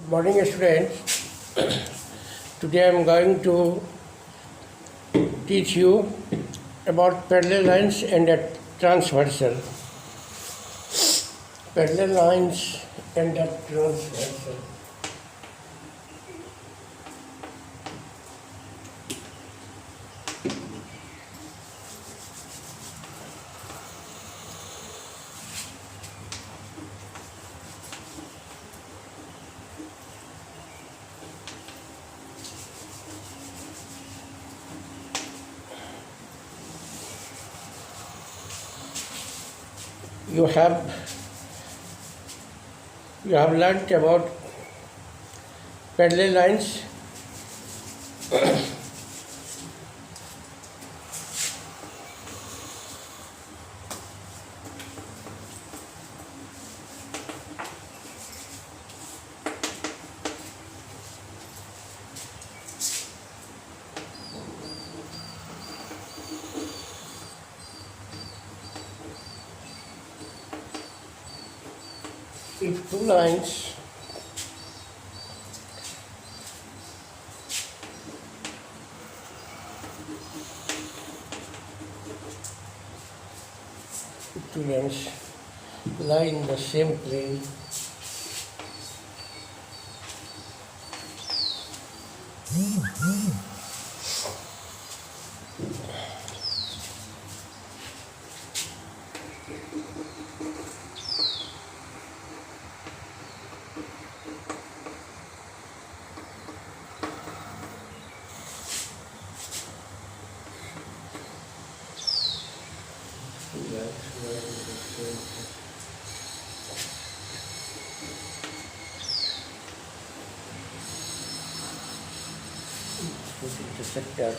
Morning students, today I am going to teach you about parallel lines and a transversal. Parallel lines and a transversal. You have learnt about parallel lines. If two lines lie in the same plane, intersect at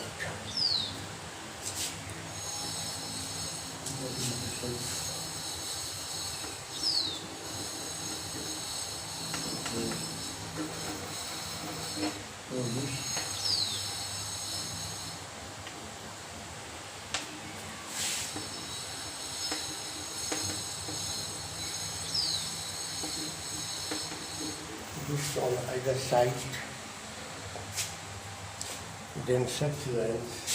this on either side, then such lines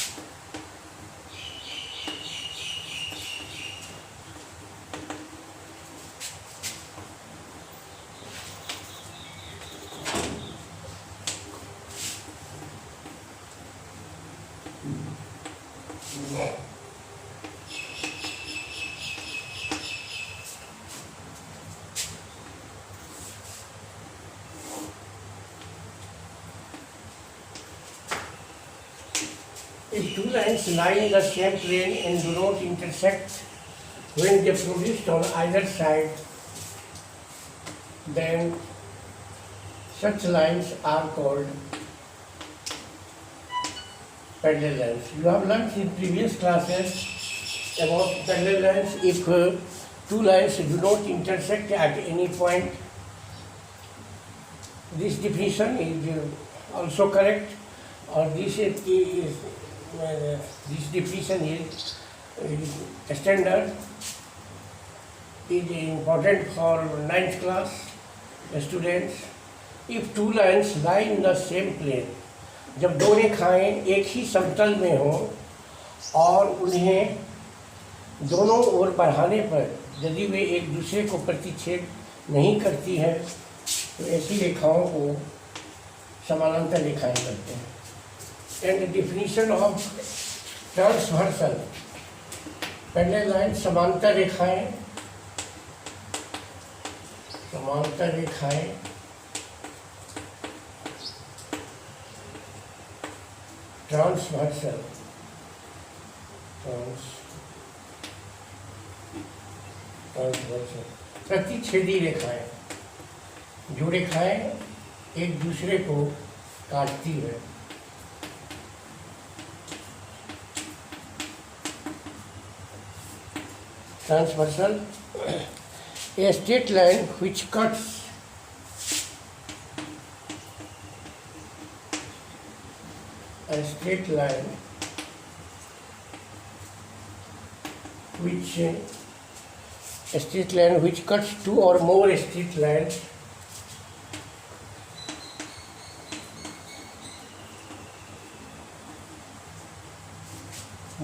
if two lines lie in the same plane and do not intersect when they produced on either side, then such lines are called parallel lines. You have learned in previous classes about parallel lines. If two lines do not intersect at any point, this definition is also correct, or this definition is standard, is important for 9th class students. If two lines lie in the same plane, जब दो रेखाएं एक ही समतल में हों और उन्हें दोनों ओर बढ़ाने पर यदि वे एक दूसरे को प्रतिच्छेद नहीं करती हैं, तो ऐसी रेखाओं को समानांतर रेखाएं कहते हैं. And the definition of transversal parallel line, समांतर रेखाएं transversal प्रतिच्छेदी रेखाएं, जो रेखाएं एक दूसरे को काटती है. Transversal, a straight line which cuts which cuts two or more straight lines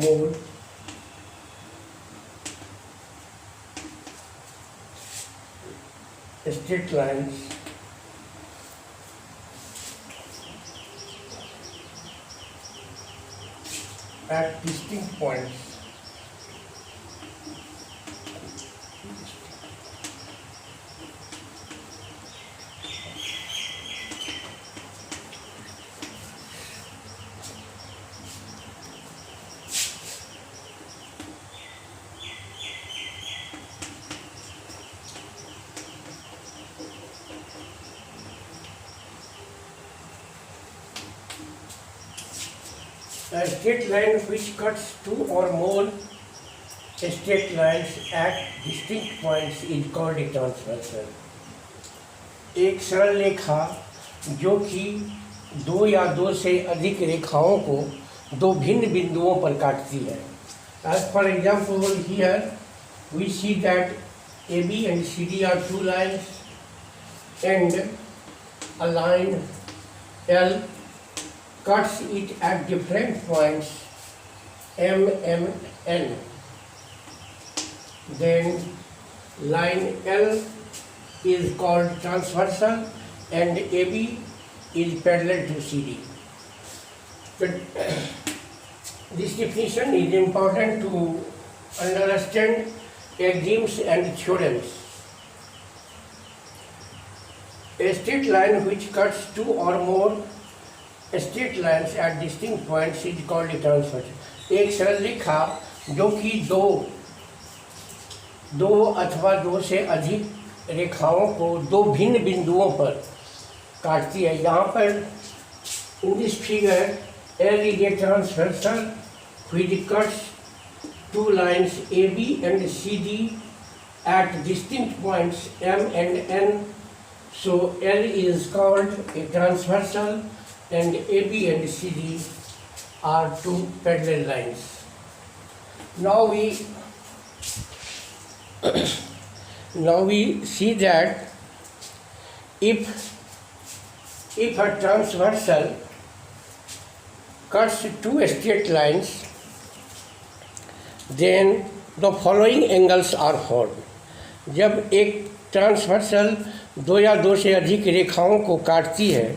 mode straight lines at distinct points a straight line which cuts two or more straight lines at distinct points is called a transversal. एक सरल रेखा जो कि दो या दो से अधिक रेखाओं को दो भिन्न बिंदुओं पर काटती है. As for example, here we see that AB and CD are two lines and a line L cuts it at different points M, M, N. Then line L is called transversal and AB is parallel to CD. But this definition is important to understand axioms and theorems. A straight line which cuts two or more straight lines at distinct points is called a transversal. एक सरल रेखा जो कि दो अथवा दो से अधिक रेखाओं को दो भिन्न बिंदुओं पर काटती है. यहाँ पर in this figure L is a transversal which cuts two lines AB and CD at distinct points M and N. So L is called a transversal and AB and CD are two parallel lines. Now we see that if a transversal cuts two straight lines, then the following angles are formed. जब एक transversal दो या दो से अधिक रेखाओं को काटती है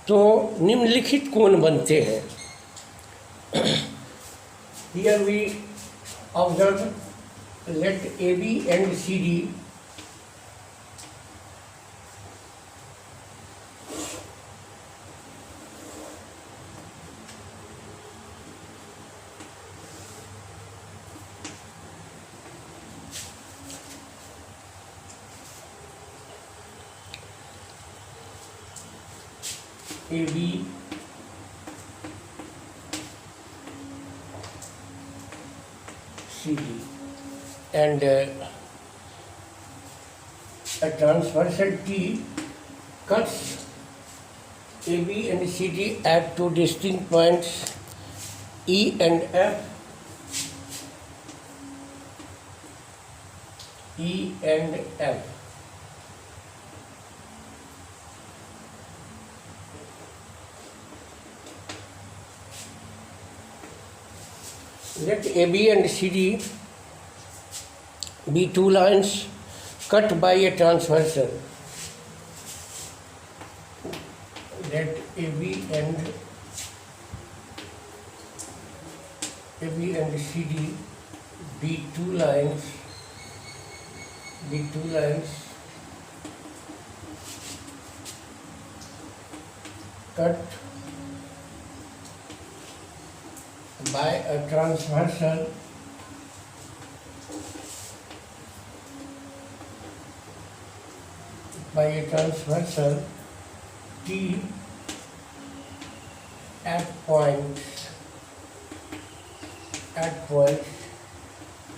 तो निम्नलिखित कोण बनते हैं. Here we observe, let AB and CD AB CD and a transversal T cuts AB and CD at two distinct points E and F. E and F. Let AB and CD be two lines cut by a transversal. Let AB and CD be two lines cut by a transversal T at points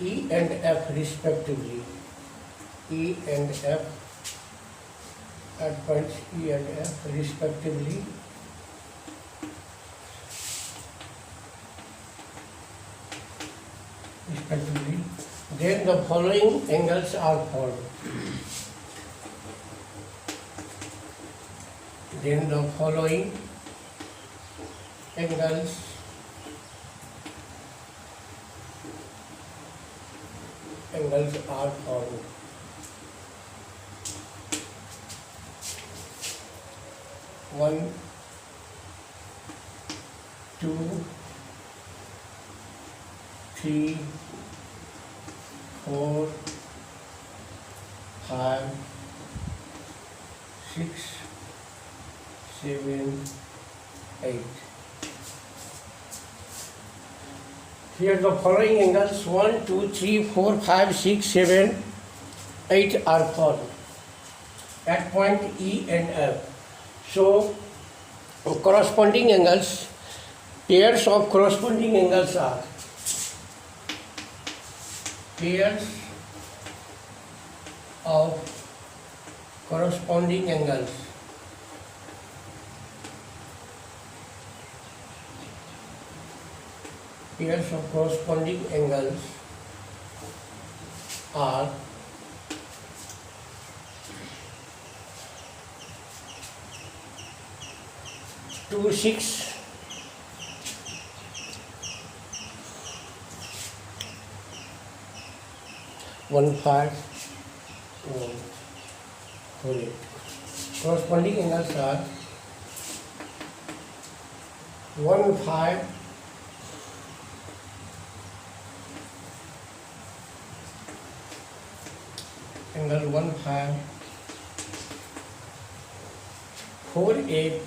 E and F respectively. E and F at points E and F respectively. Then the following angles are formed. Then the following angles angles are formed. One, two, three, 4, 5, 6, 7, 8. Here the following angles 1, 2, 3, 4, 5, 6, 7, 8 are formed at point E and F. So corresponding angles, pairs of corresponding angles are pairs of corresponding angles. Pairs of corresponding angles are 2, 6, 1, 5, 1, 4, 8. Corresponding angles are 1, 5, angle 1, 5, 4, 8,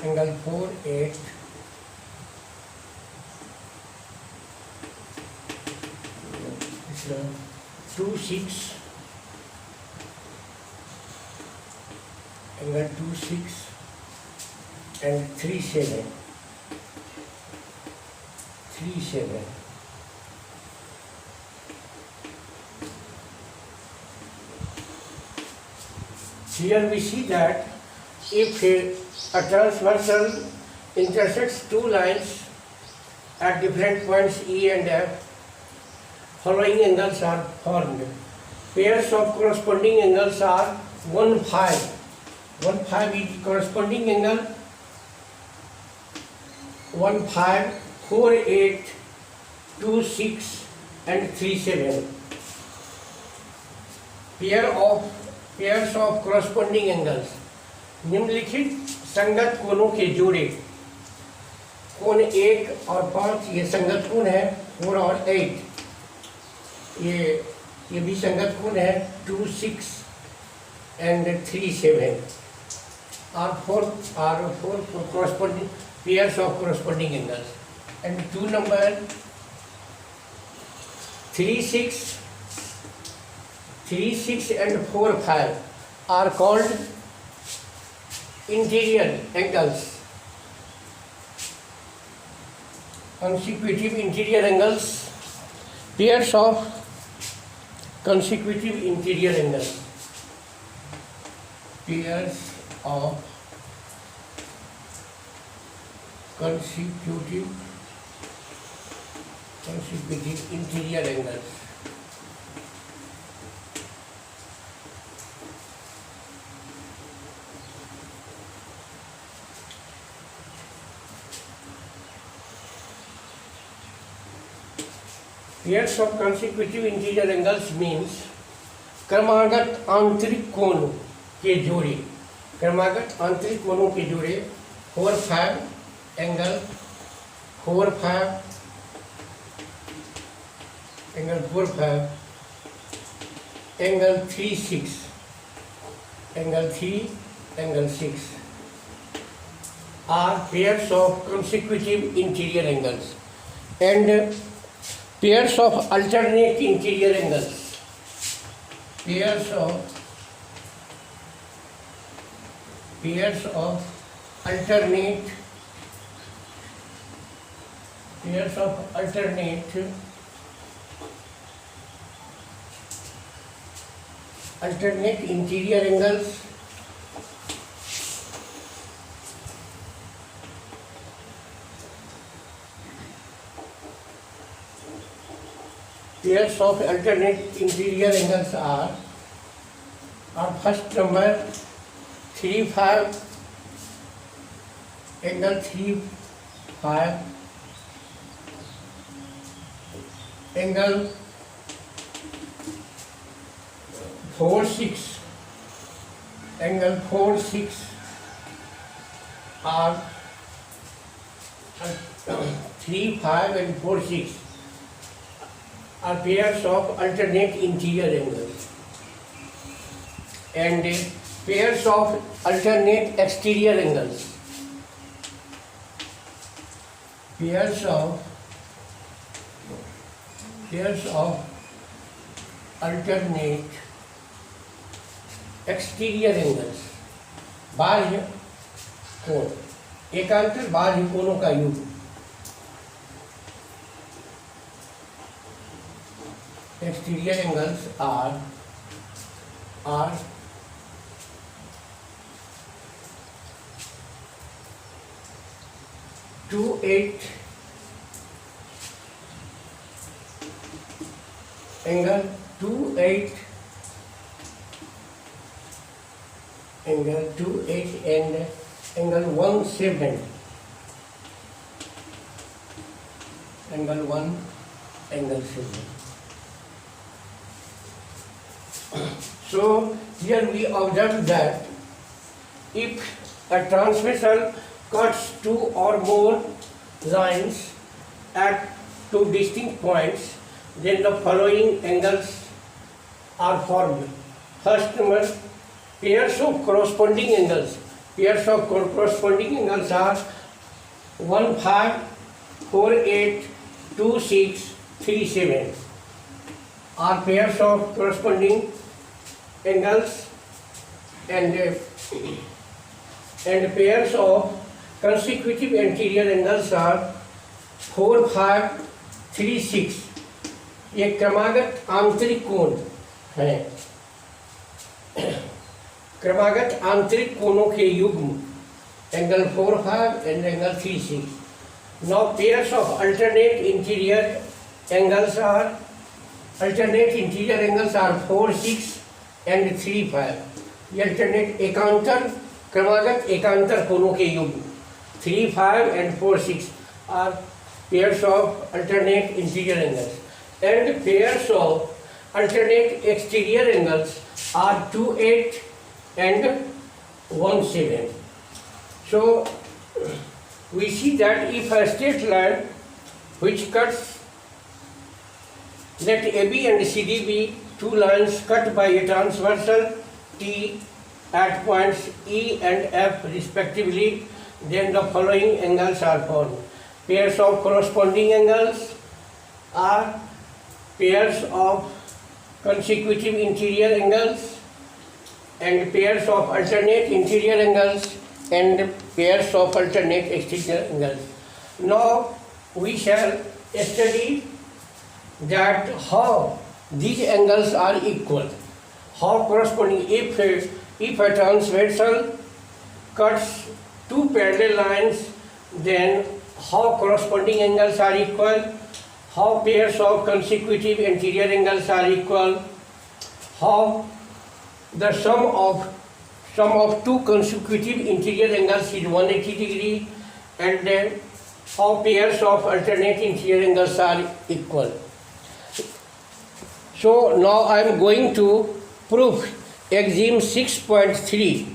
angle 4, 8, this 2, 6, angle 2, 6, and 3, 7. 3, 7. Here we see that if a transversal intersects two lines at different points E and F, following angles are formed. Pairs of corresponding angles are 1, 5. 1, 5 is corresponding angle. 1, 5, 4, 8, 2, 6 and 3, 7. Pairs of corresponding angles. निम्नलिखित संगत कोणों के जोड़े, कोण 1 और 5 ये संगत कोण है, 4 और 8 ये भी संगत कोण है, 2, 6 and 3, 7 are four corresponding pairs of corresponding angles. And 2 number 3, 6 and 4, 5 are called interior angles. Consecutive interior angles, pairs of consecutive interior angles. Pairs of consecutive interior angles. Pairs of consecutive interior angles means क्रमागत आंतरिक कोण के जोड़े, क्रमागत आंतरिक कोणों के जोड़े 4, 5 angle 4, 5 angle 4, 5 angle 3, 6 angle 3 angle 6 are pairs of consecutive interior angles. And pairs of alternate interior angles. Pairs of alternate interior angles pairs of alternate interior angles are first number 3, 5 angle 3, 5 angle 4 6, angle 4 6 are 3 5 and 4 6 are pairs of alternate interior angles, and pairs of alternate exterior angles. Pairs of alternate exterior angles, बाह्य कोण, एकांतर बाह्य कोणों का युग्म. Exterior angles are 2 8 angle 2 8 angle 2 8 and angle 1 7, angle 1 angle 7. So here we observe that if a transversal cuts two or more lines at two distinct points, then the following angles are formed. First number, pairs of corresponding angles. Pairs of corresponding angles are 1 5, 4 8, 2 6, 3 7 are pairs of corresponding angles, and pairs of consecutive anterior angles are 4 5, 3 6. ये क्रमागत आंतरिक कोण है, क्रमागत आंतरिक कोणों के युग्म, angle 4 5 and angle 3 6. Now pairs of alternate interior angles are 4 6 and 3 5. ये अल्टरनेट एकांतर क्रमागत एकांतर कोणों के युग्म 3 5 and 4 6 are pairs of alternate interior angles, and pairs of alternate exterior angles are 2 8 and 1 7. So we see that if a straight line which cuts, let AB and CD be two lines cut by a transversal T at points E and F respectively, then the following angles are formed. Pairs of corresponding angles are pairs of consecutive interior angles, and pairs of alternate interior angles, and pairs of alternate exterior angles. Now we shall study that how these angles are equal, how corresponding, if a transversal cuts two parallel lines, then how corresponding angles are equal, how pairs of consecutive anterior angles are equal, how the sum of two consecutive interior angles is 180 degree, and then how pairs of alternate interior angles are equal. So now I am going to prove axiom 6.3.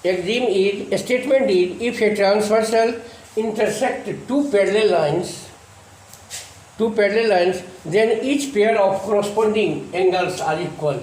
Axiom is, statement is, if a transversal intersect two parallel lines, then each pair of corresponding angles are equal.